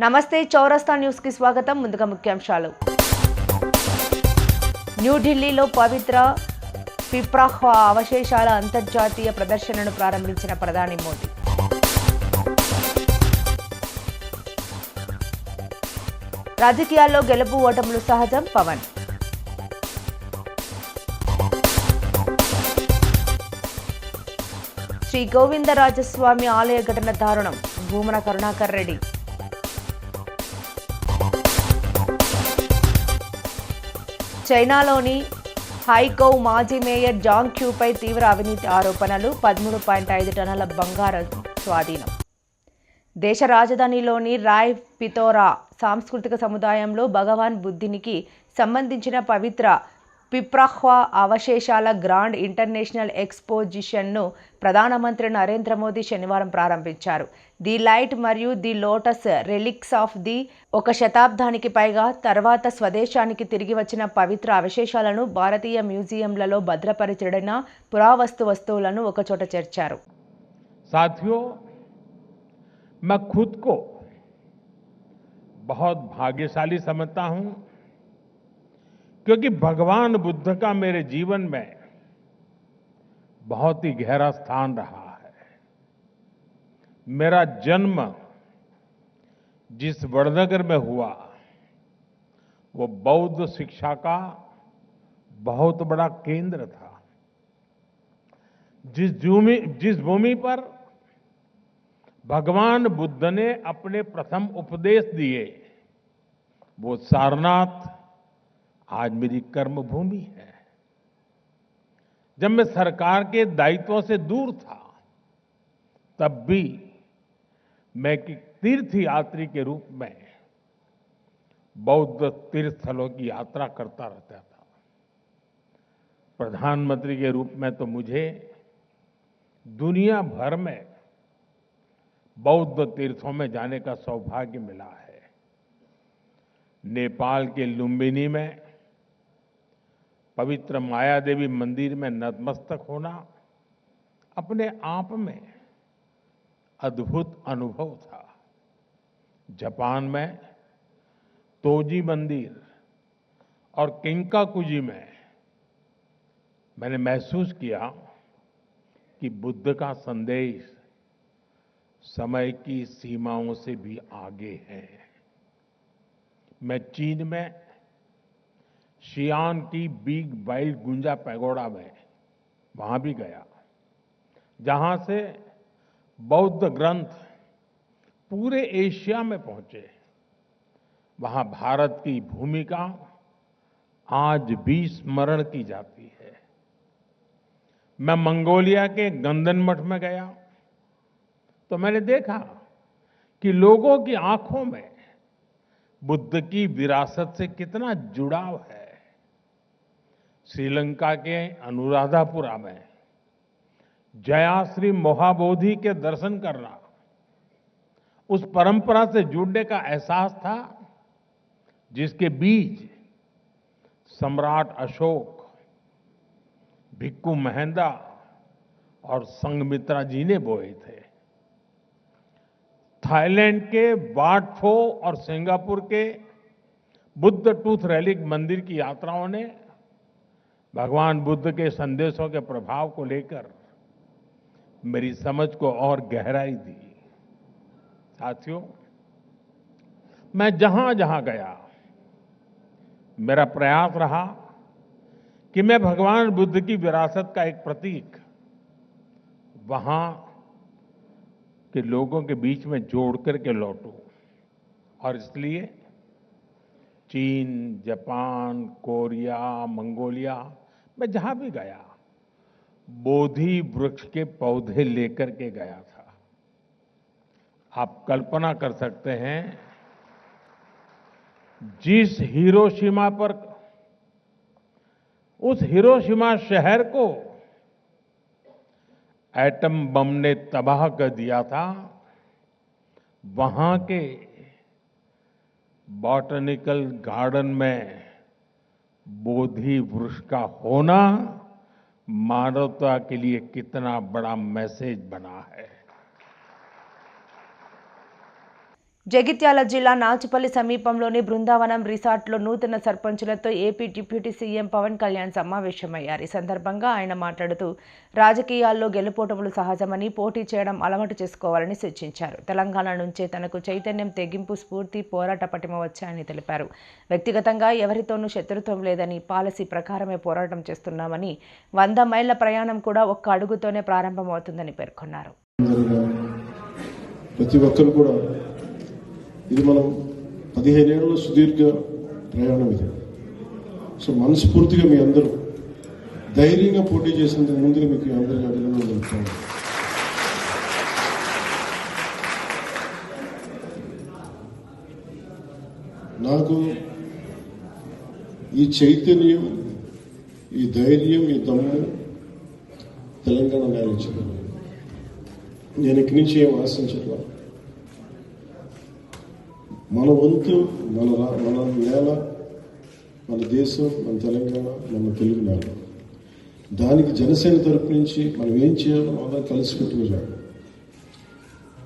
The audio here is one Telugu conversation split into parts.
నమస్తే చౌరస్తా న్యూస్ కి స్వాగతం. ముందుగా ముఖ్యాంశాలు. న్యూఢిల్లీలో పవిత్ర పిప్రాహ్వా అవశేషాల అంతర్జాతీయ ప్రదర్శనను ప్రారంభించిన ప్రధాని మోదీ. రాజకీయాల్లో గెలుపు ఓటములు సహజం పవన్. శ్రీ గోవిందరాజస్వామి ఆలయ ఘటన దారుణం. భూమన కరుణాకర్ రెడ్డి. చైనాలోని హైకౌ మాజీ మేయర్ జాంగ్ క్యూపై తీవ్ర అవినీతి ఆరోపణలు. 13.5 టన్నుల బంగారం స్వాధీనం. దేశ రాజధానిలోని రాయ్ పితోరా సాంస్కృతిక సముదాయంలో భగవాన్ బుద్ధునికి సంబంధించిన పవిత్ర పిప్రాహ్వా అవశేషాల గ్రాండ్ ఇంటర్నేషనల్ ఎక్స్పోజిషన్ను ప్రధానమంత్రి నరేంద్ర మోదీ శనివారం ప్రారంభించారు. ది లైట్ మరియు the lotus relics of the ఒక శతాబ్దానికి పైగా తర్వాత స్వదేశానికి తిరిగి వచ్చిన పవిత్ర అవశేషాలను భారతీయ మ్యూజియంలలో భద్రపరిచిన పురావస్తు వస్తువులను ఒకచోట చేర్చారు. साथियों, मैं खुद को बहुत भाग्यशाली समझता हूं क्योंकि भगवान बुद्ध का मेरे जीवन में बहुत ही गहरा स्थान रहा है। मेरा जन्म जिस वडनगर में हुआ वो बौद्ध शिक्षा का बहुत बड़ा केंद्र था। जिस भूमि पर भगवान बुद्ध ने अपने प्रथम उपदेश दिए वो सारनाथ आज मेरी कर्म भूमि है। जब मैं सरकार के दायित्वों से दूर था तब भी मैं एक तीर्थ यात्री के रूप में बौद्ध तीर्थ स्थलों की यात्रा करता रहता था। प्रधानमंत्री के रूप में तो मुझे दुनिया भर में बौद्ध तीर्थों में जाने का सौभाग्य मिला है। नेपाल के लुम्बिनी में पवित्र माया देवी मंदिर में नतमस्तक होना अपने आप में अद्भुत अनुभव था। जापान में तोजी मंदिर और किंकाकुजी में मैंने महसूस किया कि बुद्ध का संदेश समय की सीमाओं से भी आगे है। मैं चीन में शियान की बिग वाइल्ड गुंजा पैगोडा में वहां भी गया जहां से बौद्ध ग्रंथ पूरे एशिया में पहुंचे। वहां भारत की भूमिका आज भी स्मरण की जाती है। मैं मंगोलिया के गंदन मठ में गया तो मैंने देखा कि लोगों की आंखों में बुद्ध की विरासत से कितना जुड़ाव है। श्रीलंका के अनुराधापुरा में जयाश्री मोहाबोधि के दर्शन करना उस परंपरा से जुड़ने का एहसास था जिसके बीज सम्राट अशोक, भिक्खु महेंद्र और संघमित्रा जी ने बोए थे। थाईलैंड के वाट फो और सिंगापुर के बुद्ध टूथ रेलिक मंदिर की यात्राओं ने भगवान बुद्ध के संदेशों के प्रभाव को लेकर मेरी समझ को और गहराई दी। साथियों, मैं जहां जहां गया मेरा प्रयास रहा कि मैं भगवान बुद्ध की विरासत का एक प्रतीक वहां के लोगों के बीच में जोड़ करके लौटूं। और इसलिए चीन, जापान, कोरिया, मंगोलिया मैं जहां भी गया बोधि वृक्ष के पौधे लेकर के गया था। आप कल्पना कर सकते हैं जिस हिरोशिमा पर उस हिरोशिमा शहर को एटम बम ने तबाह कर दिया था वहां के बॉटनिकल गार्डन में बोधि वृक्ष का होना मानवता के लिए कितना बड़ा मैसेज बना है। జగిత్యాల జిల్లా నాచుపల్లి సమీపంలోని బృందావనం రిసార్ట్లో నూతన సర్పంచులతో AP deputy CM Pawan Kalyan సమావేశమయ్యారు. ఈ సందర్భంగా ఆయన మాట్లాడుతూ రాజకీయాల్లో గెలుపోటములు సహజమని, పోటీ చేయడం అలవాటు చేసుకోవాలని సూచించారు. తెలంగాణ నుంచే తనకు చైతన్యం, తెగింపు, స్ఫూర్తి, పోరాట పటిమ వచ్చాయని తెలిపారు. వ్యక్తిగతంగా ఎవరితోనూ శత్రుత్వం లేదని, పాలసీ ప్రకారమే పోరాటం చేస్తున్నామని, 100 మైళ్ల ప్రయాణం కూడా ఒక్క అడుగుతోనే ప్రారంభమవుతుందని పేర్కొన్నారు. ప్రతి ఒక్కరు కూడా ఇది మనం 15 ఏళ్ల సుదీర్ఘ ప్రయాణం ఇది. సో మనస్ఫూర్తిగా మీ అందరూ ధైర్యంగా పోటీ చేసినందుకు ముందుగా మీకు అందరికీ అభినందనలు తెలుపుతాను. నాకు ఈ చైతన్యం, ఈ ధైర్యం, ఈ దమ్ము తెలంగాణ నేల ఇచ్చింది. నేను ఇక్కడి నుంచి ఏం ఆశించట్లా. మన వంతు, మన నేల, మన దేశం, మన తెలంగాణ, మన తెలుగు నేల. దానికి జనసేన తరపు నుంచి మనం ఏం చేయాలో మనం కలిసి పెట్టుకోవాలి.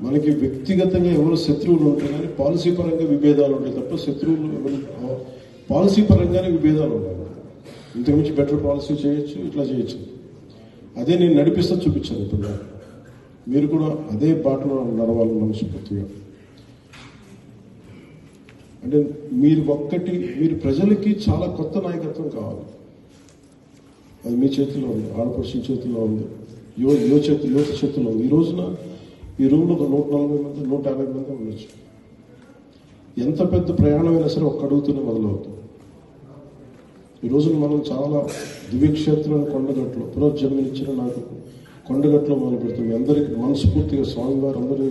మనకి వ్యక్తిగతంగా ఎవరు శత్రువులు ఉంటాయి కానీ పాలసీ పరంగా విభేదాలు ఉంటాయి తప్ప శత్రువులు ఎవరు పాలసీ పరంగానే విభేదాలు ఉన్నాయి. ఇంతకుమించి బెటర్ పాలసీ చేయొచ్చు, ఇట్లా చేయొచ్చు. అదే నేను నడిపిస్తా చూపించాను. ఇప్పుడు మీరు కూడా అదే బాటలో నడవాలని మనస్ఫూర్తిగా. అంటే మీరు ప్రజలకి చాలా కొత్త నాయకత్వం కావాలి. అది మీ చేతిలో ఉంది, ఆడపడుచుల చేతిలో ఉంది, యువత చేతిలో ఉంది. ఈ రోజున ఈ రూమ్లో ఒక 140 మంది, 150 మంది ఉండొచ్చు. ఎంత పెద్ద ప్రయాణమైనా సరే ఒక్క అడుగుతూనే మొదలవుతుంది. ఈ రోజున మనం చాలా దివ్యక్షేత్రం కొండగట్లో పునర్జన్మనిచ్చిన నాకు కొండగట్లో మొదలు పెడుతుంది. అందరికీ మనస్ఫూర్తిగా స్వామివారు అందరూ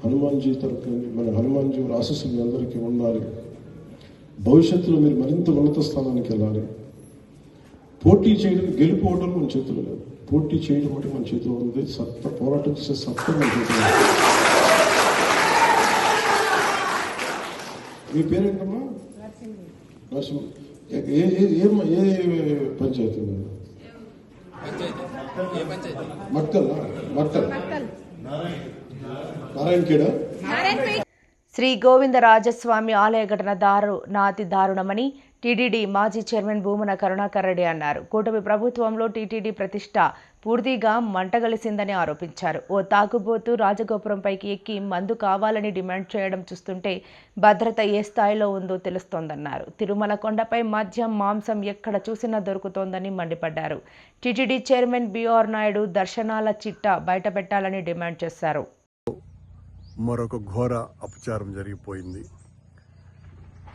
హనుమాన్జీ తరపున మన హనుమాన్జీ వారి ఆశీస్సులు మీ అందరికీ ఉండాలి. భవిష్యత్తులో మీరు మరింత ఉన్నత స్థానానికి వెళ్ళాలి. పోటీ చేయడం, గెలుపోవడం మన చేతిలో లేదు. పోటీ చేయడం అంటే మన చేతిలో ఉంది. పోరాటం చేసే సత్తా మన చేతిలో ఉంది. మీ పేరేంటమ్మా? నరసింహ. ఏ పంచాయతీ? మట్టల్ నారాయణఖేడా. శ్రీ గోవిందరాజస్వామి ఆలయ ఘటన నాతి దారుణమని టీటీడీ మాజీ చైర్మన్ భూమన కరుణాకర్ రెడ్డి అన్నారు. కూటమి ప్రభుత్వంలో టీటీడీ ప్రతిష్ట పూర్తిగా మంటగలిసిందని ఆరోపించారు. ఓ తాగుబోతు రాజగోపురంపైకి ఎక్కి మందు కావాలని డిమాండ్ చేయడం చూస్తుంటే భద్రత ఏ స్థాయిలో ఉందో తెలుస్తోందన్నారు. తిరుమల కొండపై మద్యం, మాంసం ఎక్కడ చూసినా దొరుకుతోందని మండిపడ్డారు. టీటీడీ చైర్మన్ బిఆర్ నాయుడు దర్శనాల చిట్టా బయటపెట్టాలని డిమాండ్ చేశారు. మరొక ఘోర అపచారం జరిగిపోయింది.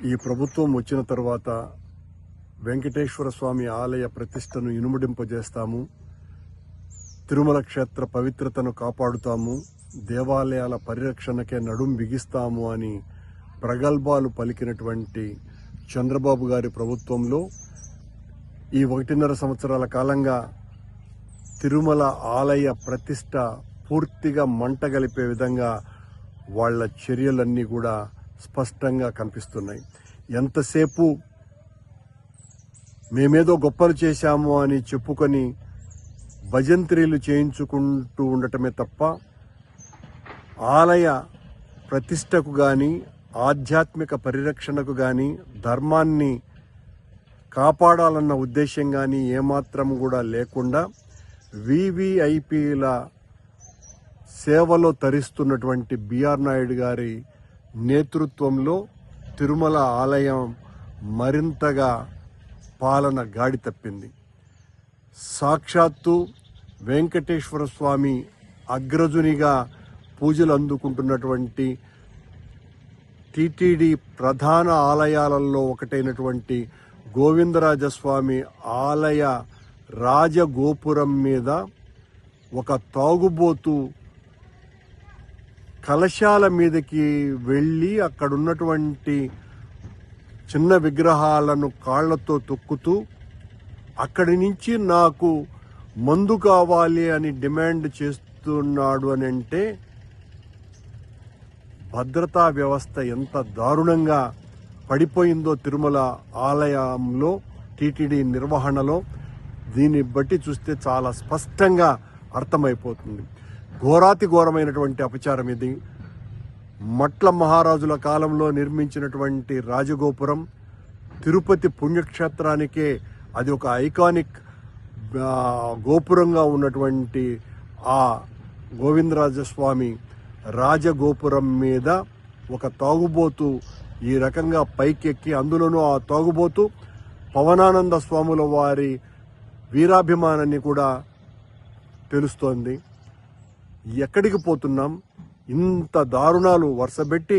ఈ ప్రభుత్వం వచ్చిన తర్వాత వెంకటేశ్వర స్వామి ఆలయ ప్రతిష్టను ఇనుముడింపజేస్తాము, తిరుమల క్షేత్ర పవిత్రతను కాపాడుతాము, దేవాలయాల పరిరక్షణకే నడుం బిగిస్తాము అని ప్రగల్భాలు పలికినటువంటి చంద్రబాబు గారి ప్రభుత్వంలో ఈ 1.5 సంవత్సరాల కాలంగా తిరుమల ఆలయ ప్రతిష్ట పూర్తిగా మంటగలిపే విధంగా వాళ్ళ చర్యలన్నీ కూడా స్పష్టంగా కనిపిస్తున్నాయి. ఎంతసేపు మేమేదో గొప్పలు చేశాము అని చెప్పుకొని భజంత్రీలు చేయించుకుంటూ ఉండటమే తప్ప ఆలయ ప్రతిష్టకు కానీ, ఆధ్యాత్మిక పరిరక్షణకు కానీ, ధర్మాన్ని కాపాడాలన్న ఉద్దేశం కానీ ఏమాత్రం కూడా లేకుండా వివిఐపీల సేవలో తరిస్తున్నటువంటి బిఆర్ నాయుడు గారి నేతృత్వంలో తిరుమల ఆలయం మరింతగా పాలన గాడి తప్పింది. సాక్షాత్తు వెంకటేశ్వర స్వామి అగ్రజునిగా పూజలు అందుకుంటున్నటువంటి టీటీడీ ప్రధాన ఆలయాలలో ఒకటైనటువంటి గోవిందరాజస్వామి ఆలయ రాజగోపురం మీద ఒక తాగుబోతు కలశాల మీదకి వెళ్ళి అక్కడున్నటువంటి చిన్న విగ్రహాలను కాళ్లతో తొక్కుతూ అక్కడి నుంచి నాకు మందు కావాలి అని డిమాండ్ చేస్తున్నాడు అని అంటే భద్రతా వ్యవస్థ ఎంత దారుణంగా పడిపోయిందో తిరుమల ఆలయంలో టీటీడీ నిర్వహణలో దీన్ని బట్టి చూస్తే చాలా స్పష్టంగా అర్థమైపోతుంది. ఘోరాతి ఘోరమైనటువంటి అపచారం ఇది. మట్ల మహారాజుల కాలంలో నిర్మించినటువంటి రాజగోపురం, తిరుపతి పుణ్యక్షేత్రానికే అది ఒక ఐకానిక్ గోపురంగా ఉన్నటువంటి ఆ గోవిందరాజస్వామి రాజగోపురం మీద ఒక తాగుబోతు ఈ రకంగా పైకెక్కి, అందులోనూ ఆ తాగుబోతు పవనానంద స్వాముల వారి వీరాభిమానాన్ని కూడా తెలుస్తోంది. ఎక్కడికి పోతున్నాం? ఇంత దారుణాలు వరుసబెట్టి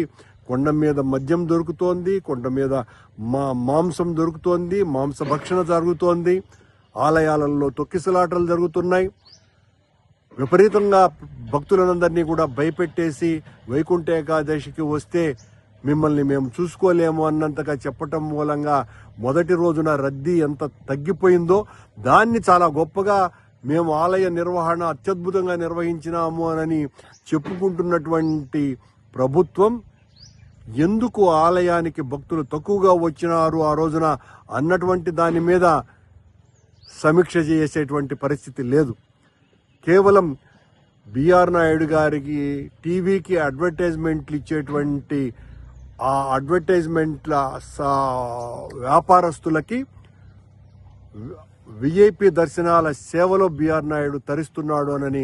కొండ మీద మద్యం దొరుకుతోంది, కొండ మీద మాంసం దొరుకుతోంది, మాంసభక్షణ జరుగుతోంది, ఆలయాలలో తొక్కిసలాటలు జరుగుతున్నాయి. విపరీతంగా భక్తులందరినీ కూడా భయపెట్టేసి వైకుంఠ ఏకాదశికి వస్తే మిమ్మల్ని మేము చూసుకోలేము అన్నంతగా చెప్పటం మూలంగా మొదటి రోజున రద్దీ ఎంత తగ్గిపోయిందో దాన్ని చాలా గొప్పగా మేము ఆలయ నిర్వహణ అత్యద్భుతంగా నిర్వహించినాము అని చెప్పుకుంటున్నటువంటి ప్రభుత్వం ఎందుకు ఆలయానికి భక్తులు తక్కువగా వచ్చినారు ఆ రోజున అన్నటువంటి దాని మీద సమీక్ష చేసేటువంటి పరిస్థితి లేదు. కేవలం బిఆర్ నాయుడు గారికి టీవీకి అడ్వర్టైజ్మెంట్లు ఇచ్చేటువంటి ఆ అడ్వర్టైజ్మెంట్ల వ్యాపారస్తులకి విఐపి దర్శనాల సేవలో బిఆర్ నాయుడు తరిస్తున్నాడు అని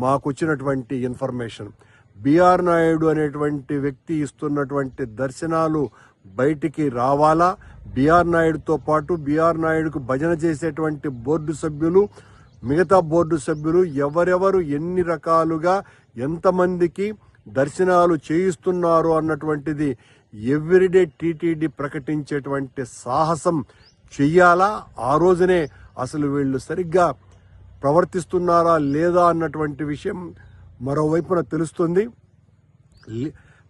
మాకు వచ్చినటువంటి ఇన్ఫర్మేషన్. బిఆర్ నాయుడు అనేటువంటి వ్యక్తి ఇస్తున్నటువంటి దర్శనాలు బయటికి రావాలా? బిఆర్ నాయుడుతో పాటు బిఆర్ నాయుడుకు భజన చేసేటువంటి బోర్డు సభ్యులు, మిగతా బోర్డు సభ్యులు ఎవరెవరు ఎన్ని రకాలుగా ఎంతమందికి దర్శనాలు చేయిస్తున్నారు అన్నటువంటిది ఎవ్రీడే టీటీడీ ప్రకటించేటువంటి సాహసం చెయ్యాలా? ఆ రోజునే అసలు వీళ్ళు సరిగ్గా ప్రవర్తిస్తున్నారా లేదా అన్నటువంటి విషయం మరోవైపున తెలుస్తుంది.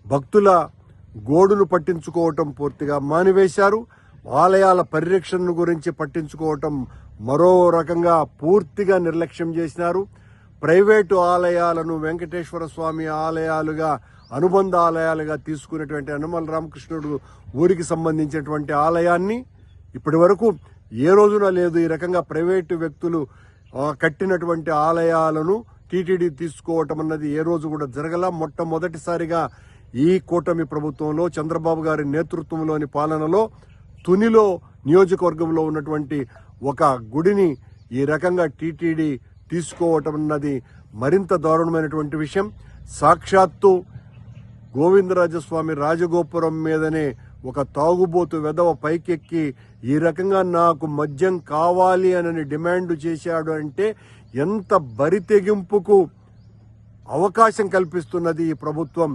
భక్తుల గోడును పట్టించుకోవటం పూర్తిగా మానివేశారు. ఆలయాల పరిరక్షణ గురించి పట్టించుకోవటం మరో రకంగా పూర్తిగా నిర్లక్ష్యం చేసినారు. ప్రైవేటు ఆలయాలను వెంకటేశ్వర స్వామి ఆలయాలుగా, అనుబంధ ఆలయాలుగా తీసుకునేటువంటి యనమల రామకృష్ణుడు ఊరికి సంబంధించినటువంటి ఆలయాన్ని ఇప్పటి వరకు ఏ రోజున లేదు. ఈ రకంగా ప్రైవేటు వ్యక్తులు కట్టినటువంటి ఆలయాలను టీటీడీ తీసుకోవటం అన్నది ఏ రోజు కూడా జరగల. మొట్టమొదటిసారిగా ఈ కూటమి ప్రభుత్వంలో చంద్రబాబు గారి నేతృత్వంలోని పాలనలో తునిలో నియోజకవర్గంలో ఉన్నటువంటి ఒక గుడిని ఈ రకంగా టీటీడీ తీసుకోవటం అన్నది మరింత దారుణమైనటువంటి విషయం. సాక్షాత్తు గోవిందరాజస్వామి రాజగోపురం మీదనే ఒక తాగుబోతు వెధవ పైకెక్కి ఈ రకంగా నాకు మద్యం కావాలి అని డిమాండ్ చేశాడు అంటే ఎంత బరితెగింపుకు అవకాశం కల్పిస్తున్నది ఈ ప్రభుత్వం.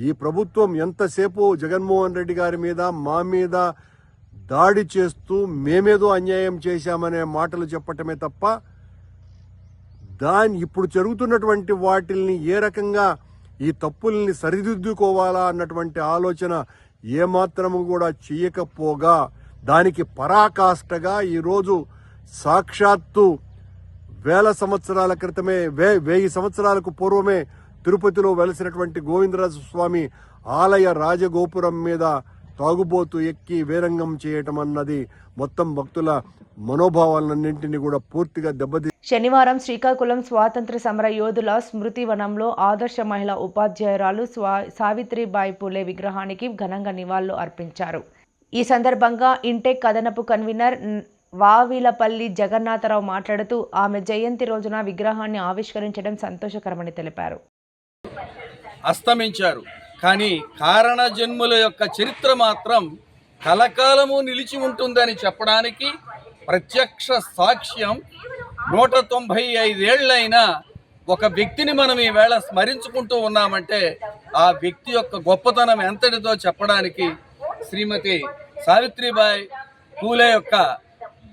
ఈ ప్రభుత్వం ఎంతసేపు జగన్మోహన్ రెడ్డి గారి మీద, మా మీద దాడి చేస్తూ మేమేదో అన్యాయం చేశామనే మాటలు చెప్పటమే తప్ప ఇప్పుడు జరుగుతున్నటువంటి వాటిల్ని ఏ రకంగా ఈ తప్పుల్ని సరిదిద్దుకోవాలా అన్నటువంటి ఆలోచన ఏమాత్రము కూడా చేయకపోగా దానికి పరాకాష్ఠగా ఈరోజు సాక్షాత్తు 1000 సంవత్సరాల క్రితమే 1000 సంవత్సరాలకు పూర్వమే తిరుపతిలో వెలసినటువంటి గోవిందరాజ స్వామి ఆలయ రాజగోపురం మీద తాగుబోతు ఎక్కి వీరంగం చేయటం అన్నది మొత్తం భక్తుల మనోభావాలన్నింటినీ కూడా పూర్తిగా దెబ్బతీ. శనివారం శ్రీకాకుళం స్వాతంత్ర సమర యోధుల స్మృతి వనంలో ఆదర్శ మహిళా ఉపాధ్యాయురాలు సావిత్రిబాయి పూలే విగ్రహానికి ఘనంగా నివాళులు అర్పించారు. ఈ సందర్భంగా ఇంటెక్ కదనపు కన్వీనర్ వావిలపల్లి జగన్నాథరావు మాట్లాడుతూ ఆమె జయంతి రోజున విగ్రహాన్ని ఆవిష్కరించడం సంతోషకరమని తెలిపారు. అస్తమించారు, కానీ కారణ జన్ముల యొక్క చరిత్ర మాత్రం కలకాలము నిలిచి ఉంటుందని చెప్పడానికి ప్రత్యక్ష సాక్ష్యం 195 ఏళ్లైన ఒక వ్యక్తిని మనం ఈవేళ స్మరించుకుంటూ ఉన్నామంటే ఆ వ్యక్తి యొక్క గొప్పతనం ఎంతటిదో చెప్పడానికి శ్రీమతి సావిత్రిబాయి పూలే యొక్క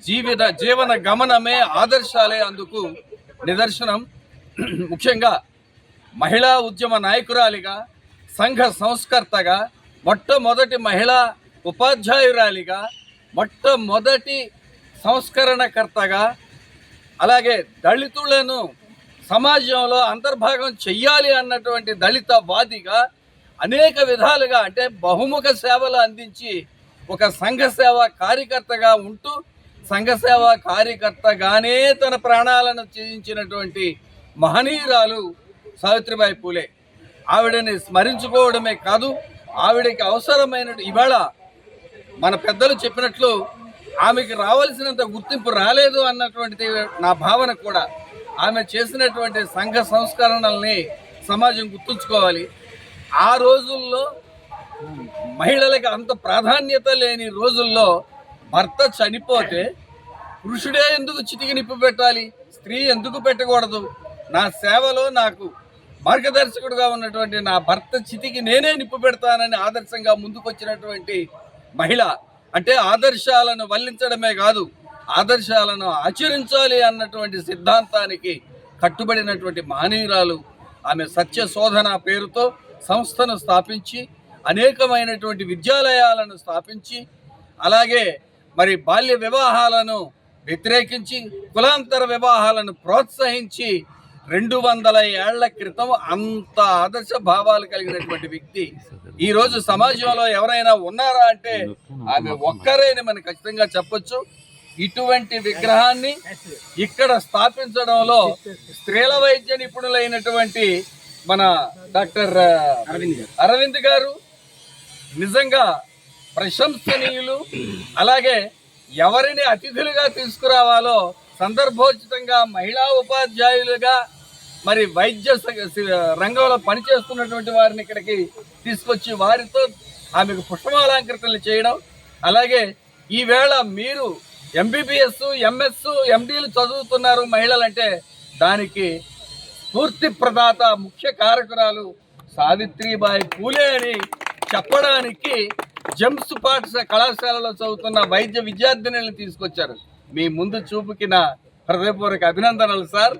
జీవన గమనమే, ఆదర్శాలే అందుకు నిదర్శనం. ముఖ్యంగా మహిళా ఉద్యమ నాయకురాలిగా, సంఘ సంస్కర్తగా, మొట్టమొదటి మహిళా ఉపాధ్యాయురాలిగా, మొట్టమొదటి సంస్కరణకర్తగా, అలాగే దళితులను సమాజంలో అంతర్భాగం చెయ్యాలి అన్నటువంటి దళితవాదిగా అనేక విధాలుగా అంటే బహుముఖ సేవలు అందించి ఒక సంఘ సేవా కార్యకర్తగా ఉంటూ సంఘ సేవా కార్యకర్తగానే తన ప్రాణాలను త్యజించినటువంటి మహనీయురాలు సావిత్రిబాయి పూలే. ఆవిడని స్మరించుకోవడమే కాదు, ఆవిడకి అవసరమైన ఇవాళ మన పెద్దలు చెప్పినట్లు ఆమెకి రావాల్సినంత గుర్తింపు రాలేదు అన్నటువంటిది నా భావన కూడా. ఆమె చేసినటువంటి సంఘ సంస్కరణల్ని సమాజం గుర్తుంచుకోవాలి. ఆ రోజుల్లో మహిళలకి అంత ప్రాధాన్యత లేని రోజుల్లో భర్త చనిపోతే పురుషుడే ఎందుకు చితికి నిప్పు పెట్టాలి, స్త్రీ ఎందుకు పెట్టకూడదు? నా సేవలో నాకు మార్గదర్శకుడుగా ఉన్నటువంటి నా భర్త చితికి నేనే నిప్పు పెడతానని ఆదర్శంగా ముందుకొచ్చినటువంటి మహిళ. అంటే ఆదర్శాలను వల్లించడమే కాదు, ఆదర్శాలను ఆచరించాలి అన్నటువంటి సిద్ధాంతానికి కట్టుబడినటువంటి మహనీయురాలు ఆమె. సత్య శోధన పేరుతో సంస్థను స్థాపించి అనేకమైనటువంటి విద్యాలయాలను స్థాపించి, అలాగే మరి బాల్య వివాహాలను వ్యతిరేకించి కులాంతర వివాహాలను ప్రోత్సహించి 200 ఏళ్ల క్రితం అంత ఆదర్శ భావాలు కలిగినటువంటి వ్యక్తి ఈరోజు సమాజంలో ఎవరైనా ఉన్నారా అంటే ఆమె ఒక్కరేని మనం ఖచ్చితంగా చెప్పొచ్చు. ఇటువంటి విగ్రహాన్ని ఇక్కడ స్థాపించడంలో స్త్రీల వైద్య నిపుణులైనటువంటి మన డాక్టర్ అరవింద్ గారు నిజంగా ప్రశంసనీయులు. అలాగే ఎవరిని అతిథులుగా తీసుకురావాలో సందర్భోచితంగా మహిళా ఉపాధ్యాయులుగా మరి వైద్య రంగంలో పనిచేస్తున్నటువంటి వారిని ఇక్కడికి తీసుకొచ్చి వారితో ఆమెకు పుష్పమాలంకరణలు చేయడం. అలాగే ఈవేళ మీరు MBBS, MS, MDలు చదువుతున్నారు మహిళలంటే దానికి స్ఫూర్తి ప్రదాత ముఖ్య కారకురాలు సావిత్రిబాయి పూలే అని చెప్పడానికి జెమ్స్ కళాశాలలో చదువుతున్న వైద్య విద్యార్థినులను తీసుకొచ్చారు. మీ ముందు చూపుకి నా హృదయపూర్వక అభినందనలు సార్.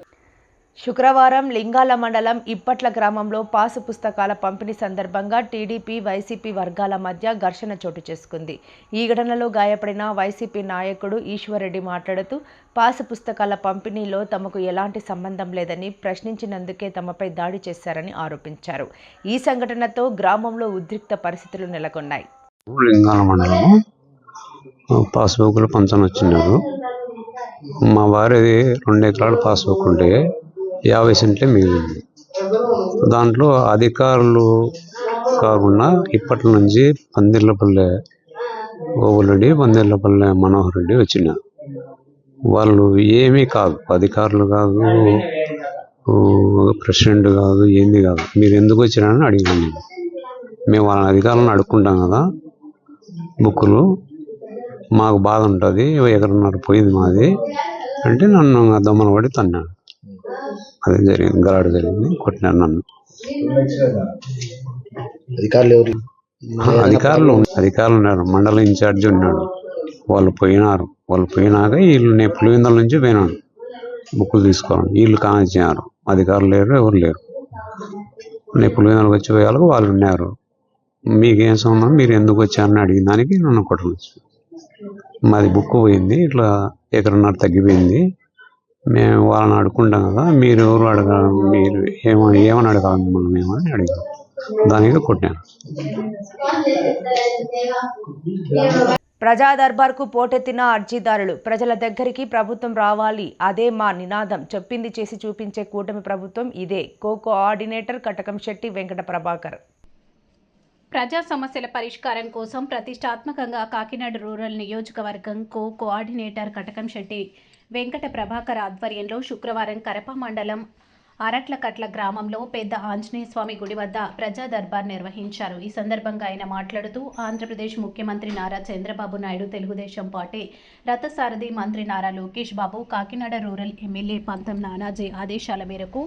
శుక్రవారం లింగాల మండలం ఇప్పట్ల గ్రామంలో పాసు పుస్తకాల పంపిణీ సందర్భంగా టీడీపీ, వైసీపీ వర్గాల మధ్య ఘర్షణ చోటు చేసుకుంది. ఈ ఘటనలో గాయపడిన వైసీపీ నాయకుడు ఈశ్వర్రెడ్డి మాట్లాడుతూ పాసు పుస్తకాల పంపిణీలో తమకు ఎలాంటి సంబంధం లేదని, ప్రశ్నించినందుకే తమపై దాడి చేశారని ఆరోపించారు. ఈ సంఘటనతో గ్రామంలో ఉద్రిక్త పరిస్థితులు నెలకొన్నాయి. లింగాల మండలం పాస్బుక్లు పంచని వచ్చినారు. మా వారిది 2 ఎకరాల పాస్బుక్ ఉంటే 50 సెంట్లే మిగిలింది. దాంట్లో అధికారులు కాకుండా ఇప్పటి నుంచి పందిర్లపల్లె ఓవులరెడ్డి, పందిర్లపల్లె మనోహర్ రెడ్డి వచ్చినారు. వాళ్ళు ఏమీ కాదు, అధికారులు కాదు, ప్రెసిడెంట్ కాదు, ఏంది కాదు. మీరు ఎందుకు వచ్చినారని అడిగాను. మేము వాళ్ళ అధికారులను అడుక్కుంటాం కదా, బుక్కులు మాకు బాధ ఉంటుంది, 1.5 ఎకరం పోయింది మాది అంటే నన్ను దమ్మన పడి తన్నాడు. అదే జరిగింది, గలాడు జరిగింది, కొట్టినాడు నన్ను. అధికారులు ఉన్నారు, మండల ఇన్ఛార్జి ఉన్నాడు. వాళ్ళు పోయినారు. వాళ్ళు పోయినాక వీళ్ళు నేను పులివెందుల నుంచి పోయినాను బుక్కులు తీసుకోవాలి. వీళ్ళు కానిచ్చినారు, అధికారులు లేరు, ఎవరు లేరు. నేను పులివెందులకు వచ్చి పోయాలకు వాళ్ళు ఉన్నారు. మీకేం సంబంధం, మీరు ఎందుకు వచ్చారని అడిగిన దానికి నన్ను కొట్టవచ్చు. మాది బుక్ పోయింది, ఇట్లా 1.5 ఎకరం తగ్గిపోయింది, మేము వాళ్ళని అడుక్కుంటాం కదా, మీరు ఎవరు అడగాలి, మీరు ఏమని అడగాలి మనం ఏమని అడిగాం. దానికి కొట్టాను. ప్రజా దర్బార్కు పోటెత్తిన అర్జీదారులు. ప్రజల దగ్గరికి ప్రభుత్వం రావాలి, అదే మా నినాదం. చెప్పింది చేసి చూపించే కూటమి ప్రభుత్వం ఇదే. కోఆర్డినేటర్ కటకంశెట్టి వెంకట ప్రభాకర్. ప్రజా సమస్యల పరిష్కారం కోసం ప్రతిష్టాత్మకంగా కాకినాడ రూరల్ నియోజకవర్గం కోఆర్డినేటర్ కటకంశెట్టి వెంకట ప్రభాకర్ ఆధ్వర్యంలో శుక్రవారం కరప మండలం అరట్లకట్ల గ్రామంలో పెద్ద ఆంజనేయ స్వామి గుడి వద్ద ప్రజా దర్బార్ నిర్వహించారు. ఈ సందర్భంగా ఆయన మాట్లాడుతూ ఆంధ్రప్రదేశ్ ముఖ్యమంత్రి నారా చంద్రబాబు నాయుడు, తెలుగుదేశం పార్టీ రథసారథి మంత్రి నారా లోకేష్ బాబు, కాకినాడ రూరల్ ఎమ్మెల్యే పంతం నానాజీ ఆదేశాల మేరకు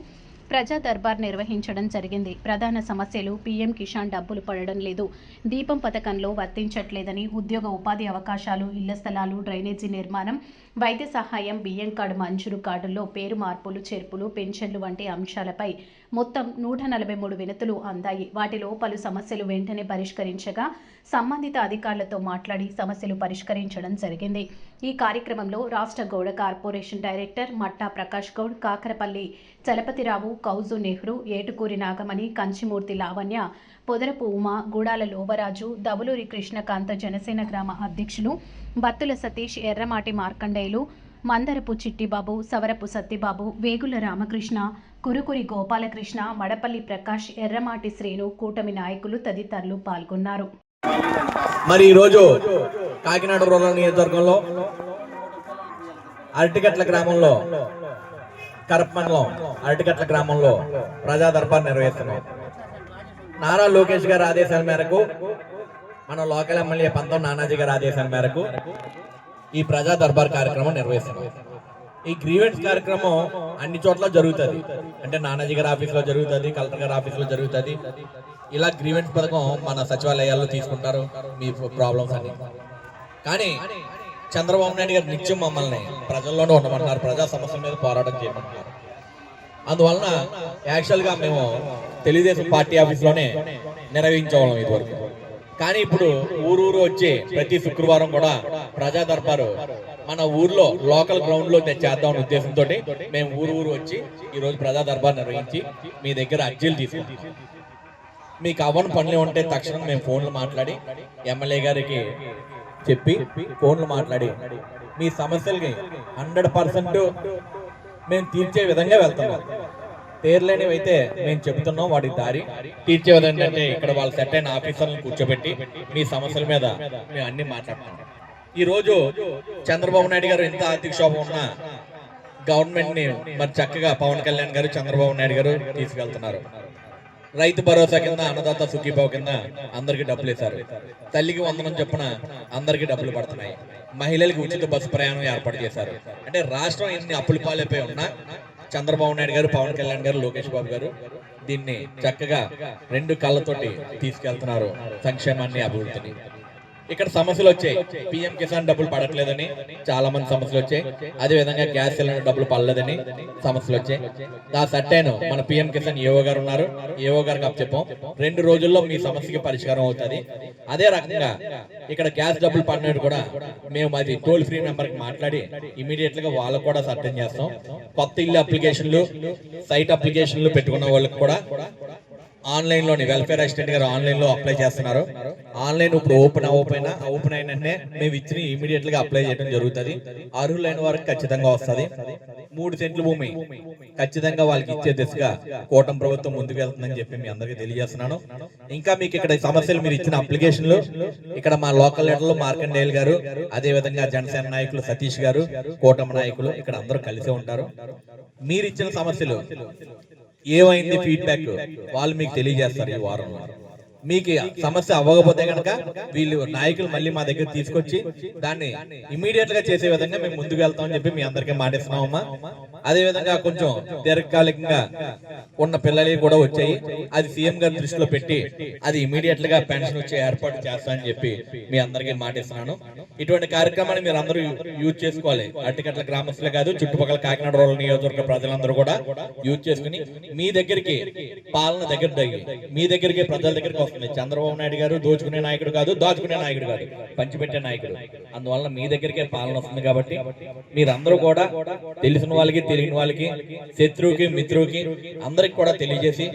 ప్రజా దర్బార్ నిర్వహించడం జరిగింది. ప్రధాన సమస్యలు పీఎం కిసాన్ డబ్బులు పడడం లేదు, దీపం పథకంలో వర్తించట్లేదని, ఉద్యోగ ఉపాధి అవకాశాలు, ఇళ్ల స్థలాలు, డ్రైనేజీ నిర్మాణం, వైద్య సహాయం, బియ్యం కార్డు మంజూరు, కార్డుల్లో పేరు మార్పులు, చేర్పులు, పెన్షన్లు వంటి అంశాలపై మొత్తం 143 వినతులు అందాయి. వాటిలో పలు సమస్యలు వెంటనే పరిష్కరించగా సంబంధిత అధికారులతో మాట్లాడి సమస్యలు పరిష్కరించడం జరిగింది. ఈ కార్యక్రమంలో రాష్ట్ర గౌడ కార్పొరేషన్ డైరెక్టర్ మట్టా ప్రకాష్ గౌడ్, కాకరపల్లి చలపతిరావు, కౌజు నెహ్రూ, ఏటుకూరి నాగమణి, కంచిమూర్తి లావణ్య, పొదరపు ఉమా, గూడాల లోబరాజు, దబులూరి కృష్ణకాంత, జనసేన గ్రామ అధ్యక్షులు బత్తుల సతీష్, ఎర్రమాటి మార్కండేయులు, మందరపు చిట్టిబాబు, సవరపు సత్తిబాబు, వేగుల రామకృష్ణ, కురుకురి గోపాలకృష్ణ, మడపల్లి ప్రకాష్, ఎర్రమాటి శ్రీను, కూటమి నాయకులు తదితరులు పాల్గొన్నారు. మరి ఈరోజు కాకినాడ రూరల్ నియోజకవర్గంలో అరటిగట్ల గ్రామంలో కరప మండలం అరటిగట్ల గ్రామంలో ప్రజా దర్బార్ నిర్వహిస్తున్నాం. నారా లోకేష్ గారి ఆదేశాల మేరకు, మన లోకల్ ఎమ్మెల్యే పంతం నానాజీ గారి ఆదేశాల మేరకు ఈ ప్రజా దర్బార్ కార్యక్రమం నిర్వహిస్తున్నాం. ఈ గ్రీవెన్స్ కార్యక్రమం అన్ని చోట్ల జరుగుతుంది. అంటే నానాజీ గారి ఆఫీస్లో జరుగుతుంది, కలెక్టర్ గారి ఆఫీస్లో జరుగుతుంది. ఇలా గ్రీవెన్స్ పథకం మన సచివాలయాల్లో తీసుకుంటారు మీ ప్రాబ్లమ్స్ అన్ని. కానీ చంద్రబాబు నాయుడు గారు నిత్యం మమ్మల్ని ప్రజల్లోనే ఉండమంటున్నారు, ప్రజా సమస్యల మీద పోరాటం చేయమంటున్నారు. అందువలన యాక్చువల్గా మేము తెలుగుదేశం పార్టీ ఆఫీస్లోనే నిర్వహించేవాళ్ళం ఇదివరకు. కానీ ఇప్పుడు ఊరూరు వచ్చి ప్రతి శుక్రవారం కూడా ప్రజా దర్బారు మన ఊర్లో లోకల్ గ్రౌండ్ లో చేద్దామనే ఉద్దేశంతో మేము ఊరు వచ్చి ఈ రోజు ప్రజా దర్బార్ నిర్వహించి మీ దగ్గర అర్జీలు తీసుకుంటాం. మీకు అవ్వని పనులు ఉంటే తక్షణం మేము ఫోన్లు మాట్లాడి ఎమ్మెల్యే గారికి చెప్పి ఫోన్లు మాట్లాడి మీ సమస్యలకి 100% మేము తీర్చే విధంగా వెళ్తున్నాం. తీరలేనివి అయితే మేము చెబుతున్నాం, వాటి దారి తీర్చే విధంగా అంటే ఇక్కడ వాళ్ళు సెట్ అయిన ఆఫీసర్లను కూర్చోబెట్టి మీ సమస్యల మీద మేము అన్ని మాట్లాడుతున్నాం. ఈ రోజు చంద్రబాబు నాయుడు గారు ఎంత ఆర్థిక శోభ ఉన్నా గవర్నమెంట్ ని మరి చక్కగా పవన్ కళ్యాణ్ గారు, చంద్రబాబు నాయుడు గారు తీసుకెళ్తున్నారు. రైతు భరోసా కింద, అన్నదాత సుఖీభావ కింద అందరికి డబ్బులు ఇస్తారు. తల్లికి వందనం చొప్పున అందరికి డబ్బులు పడుతున్నాయి. మహిళలకు ఉచిత బస్సు ప్రయాణం ఏర్పాటు చేశారు. అంటే రాష్ట్రం ఎన్ని అప్పుల పాలైపోయి ఉన్నా చంద్రబాబు నాయుడు గారు, పవన్ కళ్యాణ్ గారు, లోకేష్ బాబు గారు దీన్ని చక్కగా 2 కళ్ళతోటి తీసుకెళ్తున్నారు సంక్షేమాన్ని, అభివృద్ధిని. ఇక్కడ సమస్యలు వచ్చాయి. పిఎం కిసాన్ డబ్బులు పడట్లేదని చాలా మంది సమస్యలు వచ్చాయి. అదే విధంగా గ్యాస్ సిలిండర్ డబ్బులు పడలేదని సమస్యలు వచ్చాయి. ఆ సట్టైన మన పిఎం కిసాన్ ఏఓ గారు ఉన్నారు, ఏఓ గారికి అప్పచెప్పాం. 2 రోజుల్లో మీ సమస్యకి పరిష్కారం అవుతుంది. అదే రకంగా ఇక్కడ గ్యాస్ డబ్బులు పడినట్టు కూడా మేము అది టోల్ ఫ్రీ నెంబర్ కి మాట్లాడి ఇమీడియట్ గా వాళ్ళకు కూడా సర్టన్ చేస్తాం. కొత్త ఇల్లు అప్లికేషన్లు, సైట్ అప్లికేషన్లు పెట్టుకున్న వాళ్ళకి కూడా ఆన్లైన్ లోని వెల్ఫేర్ అసిస్టెంట్ గారు ఆన్లైన్ లో అప్లై చేస్తున్నారు. ఆన్లైన్ ఇప్పుడు ఓపెన్ అయిననే మేము ఇచ్చిన ఇమీడియట్ గా అప్లై చేయడం జరుగుతుంది. అర్హులైన వారికి ఖచ్చితంగా వస్తుంది. 3 సెంట్ల భూమి ఖచ్చితంగా వాళ్ళకి ఇచ్చే దిశగా కూటమి ప్రభుత్వం ముందుకు వెళ్తుందని చెప్పి మీ అందరికీ తెలియజేస్తున్నాను. ఇంకా మీకు ఇక్కడ సమస్యలు, మీరు ఇచ్చిన అప్లికేషన్లు ఇక్కడ మా లోకల్ లీడర్లు మార్కండేయులు గారు, అదే విధంగా జనసేన నాయకులు సతీష్ గారు, కూటమి నాయకులు ఇక్కడ అందరూ కలిసే ఉంటారు. మీరు ఇచ్చిన సమస్యలు ఏమైంది ఫీడ్బ్యాక్ వాళ్ళు మీకు తెలియజేస్తారు. ఈ వారంలో మీకు సమస్య అవ్వకపోతే కనుక వీళ్ళు నాయకులు మళ్ళీ మా దగ్గర తీసుకొచ్చి దాన్ని ఇమీడియట్ గా చేసే విధంగా మేము ముందుకు వెళ్తామని చెప్పి మీ అందరికీ మాటిస్తున్నామమ్మా. అదే విధంగా కొంచెం దీర్ఘకాలికంగా ఉన్న పిల్లలకి కూడా వచ్చాయి. అది సీఎం గారి దృష్టిలో పెట్టి అది ఇమీడియట్ గా పెన్షన్ వచ్చే ఏర్పాటు చేస్తామని చెప్పి మీ అందరికీ మాటిస్తున్నాను. ఇటువంటి కార్యక్రమాన్ని మీరు అందరూ యూజ్ చేసుకోవాలి. అరటిగట్ల గ్రామస్తులే కాదు, చుట్టుపక్కల కాకినాడ రూరల్ నియోజకవర్గ ప్రజలందరూ కూడా యూజ్ చేసుకుని మీ దగ్గరికి పాలన దగ్గర మీ దగ్గరికి ప్రజల దగ్గరికి వస్తుంది. చంద్రబాబు నాయుడు గారు దోచుకునే నాయకుడు కాదు, దాచుకునే నాయకుడు కాదు, పంచిపెట్టే నాయకుడు. అందువల్ల మీ దగ్గరికే పాలన వస్తుంది. కాబట్టి మీరందరూ కూడా తెలిసిన వాళ్ళకి, తెలియని వాళ్ళకి, శత్రువుకి, మిత్రువుకి అందరికి కూడా తెలియజేసి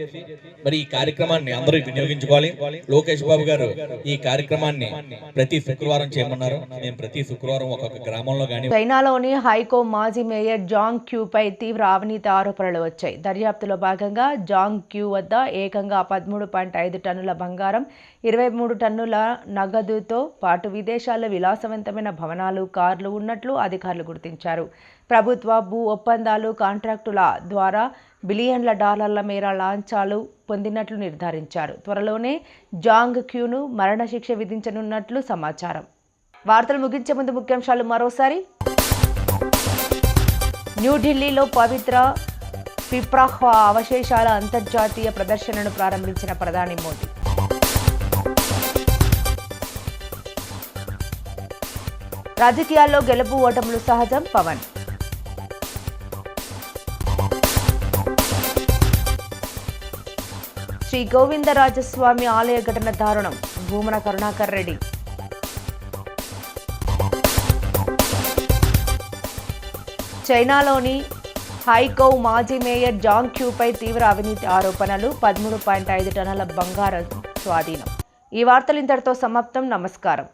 మరి ఈ కార్యక్రమాన్ని అందరూ వినియోగించుకోవాలి. లోకేష్ బాబు గారు ఈ కార్యక్రమాన్ని ప్రతి శుక్రవారం చేయమన్నారు. మేము ప్రతి శుక్రవారం ఒక్కొక్క గ్రామంలో కానీ. చైనాలోని హైకో మాజీ మేయర్ జాంగ్ క్యూపై తీవ్ర అవినీతి ఆరోపణలు వచ్చాయి. దర్యాప్తులో భాగంగా జాంగ్ క్యూ వద్ద ఏకంగా 13.5 టన్నుల బంగారం, 23 టన్నుల నగదుతో పాటు విదేశాల్లో విలాసవంతమైన భవనాలు, కార్లు ఉన్నట్లు అధికారులు గుర్తించారు. ప్రభుత్వ భూ ఒప్పందాలు, కాంట్రాక్టుల ద్వారా బిలియన్ల డాలర్ల మేర లాంఛాలు పొందినట్లు నిర్ధారించారు. త్వరలోనే జాంగ్ క్యూను మరణశిక్ష విధించనున్నట్లు సమాచారం. వార్తలు ముగించే ముందు ముఖ్యాంశాలు మరోసారి. న్యూఢిల్లీలో పవిత్ర పిప్రాహ్ అవశేషాల అంతర్జాతీయ ప్రదర్శనను ప్రారంభించిన ప్రధాని మోదీ. రాజకీయాల్లో గెలుపు ఓటములు సహజం, పవన్. శ్రీ గోవిందరాజస్వామి ఆలయ ఘటన దారుణం, భూమన కరుణాకర్ రెడ్డి. చైనాలోని హైకో మాజీ మేయర్ జాంగ్ క్యూపై తీవ్ర అవినీతి ఆరోపణలు, 13.5 టన్నుల బంగారం స్వాధీనం. ఈ వార్తలు ఇంతటితో సమాప్తం. నమస్కారం.